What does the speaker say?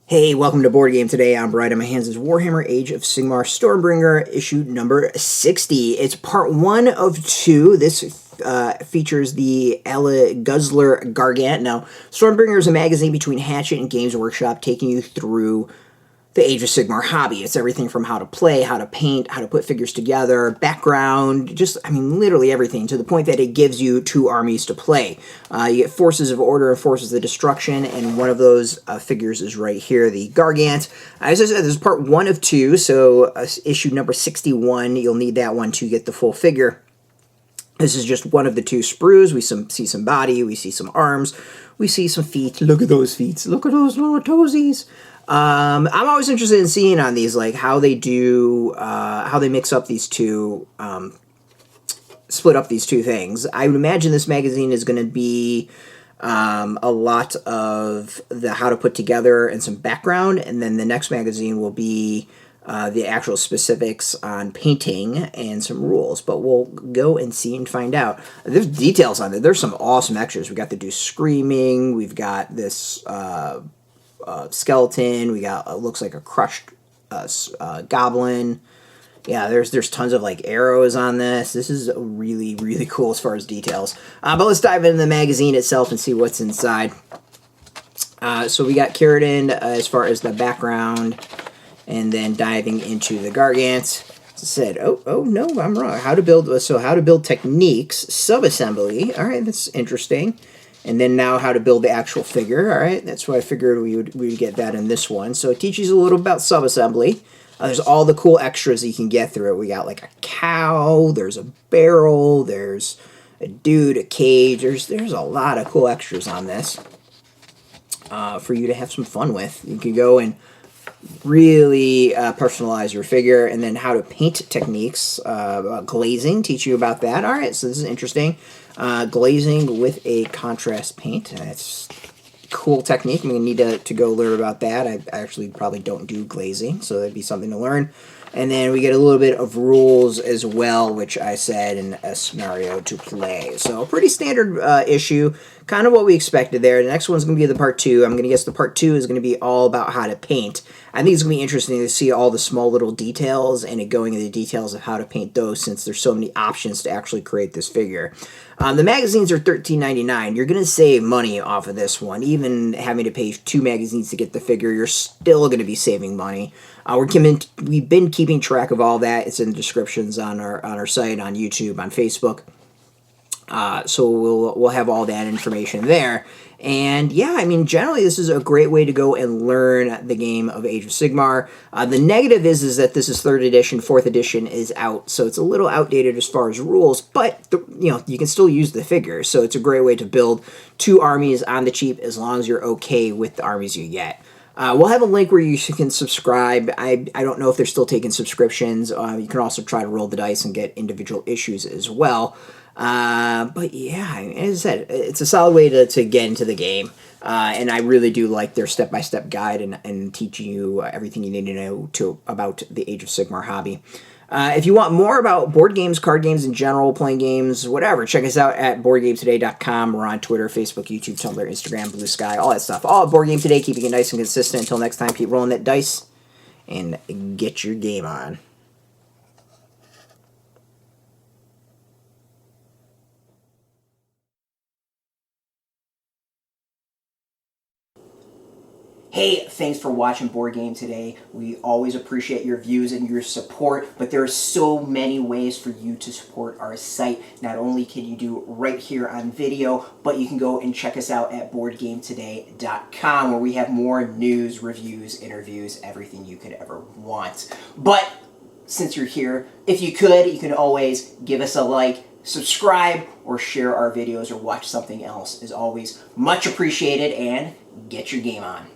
Hey, welcome to Board Game Today. I'm Bright. On my hands is Warhammer Age of Sigmar Stormbringer, issue number 60. It's part 1 of 2. This features the Aleguzzler Gargant. Now, Stormbringer is a magazine between Hatchet and Games Workshop, taking you through the Age of Sigmar hobby. It's everything from how to play, how to paint, how to put figures together, background, literally everything, to the point that it gives you 2 armies to play. You get Forces of Order and Forces of Destruction, and one of those figures is right here, the Gargant. As I said, this is part 1 of 2, so issue number 61, you'll need that one to get the full figure. This is just one of the 2 sprues. We see some body, we see some arms, we see some feet. Look at those feet. Look at those little toesies. I'm always interested in seeing on these, like, how they do, how they mix up these two, split up these 2 things. I would imagine this magazine is going to be a lot of the how to put together and some background, and then the next magazine will be the actual specifics on painting and some rules. But we'll go and see and find out. There's details on it. There's some awesome extras. We got the dude screaming. We've got this skeleton. We got looks like a crushed goblin. Yeah, there's tons of like arrows on this. This is really cool as far as details. But let's dive into the magazine itself and see what's inside. So we got Keratin as far as the background, and then diving into the Gargant. As I said, oh no, I'm wrong. How to build techniques, subassembly. All right, that's interesting. And then now how to build the actual figure. All right, that's why I figured we would get that in this one. So it teaches you a little about subassembly. There's all the cool extras that you can get through it. We got like a cow, there's a barrel, there's a dude, a cage. There's a lot of cool extras on this for you to have some fun with. You can go and really personalize your figure, and then how to paint techniques. Glazing, teach you about that. All right, so this is interesting. Glazing with a contrast paint. That's a cool technique. I'm going to need to go learn about that. I actually probably don't do glazing, so that'd be something to learn. And then we get a little bit of rules as well, which I said in a scenario to play. So a pretty standard issue, kind of what we expected there. The next one's going to be the part 2. I'm going to guess the part 2 is going to be all about how to paint. I think it's going to be interesting to see all the small little details and it going into the details of how to paint those, since there's so many options to actually create this figure. The magazines are $13.99. You're going to save money off of this one. Even having to pay 2 magazines to get the figure, you're still going to be saving money. We've been keeping track of all that. It's in the descriptions on our site, on YouTube, on Facebook. So we'll have all that information there. And yeah, I mean, generally this is a great way to go and learn the game of Age of Sigmar. The negative is that this is 3rd edition, 4th edition is out, so it's a little outdated as far as rules, but you can still use the figure, so it's a great way to build 2 armies on the cheap as long as you're okay with the armies you get. We'll have a link where you can subscribe. I don't know if they're still taking subscriptions. You can also try to roll the dice and get individual issues as well. But yeah, as I said, it's a solid way to get into the game. And I really do like their step-by-step guide and teaching you everything you need to know about the Age of Sigmar hobby. If you want more about board games, card games in general, playing games, whatever, check us out at BoardGameToday.com. We're on Twitter, Facebook, YouTube, Tumblr, Instagram, Blue Sky, all that stuff. All at Board Game Today, keeping it nice and consistent. Until next time, keep rolling that dice and get your game on. Hey, thanks for watching Board Game Today. We always appreciate your views and your support, but there are so many ways for you to support our site. Not only can you do right here on video, but you can go and check us out at BoardGameToday.com, where we have more news, reviews, interviews, everything you could ever want. But since you're here, if you could, you can always give us a like, subscribe, or share our videos, or watch something else. Is always much appreciated, and get your game on.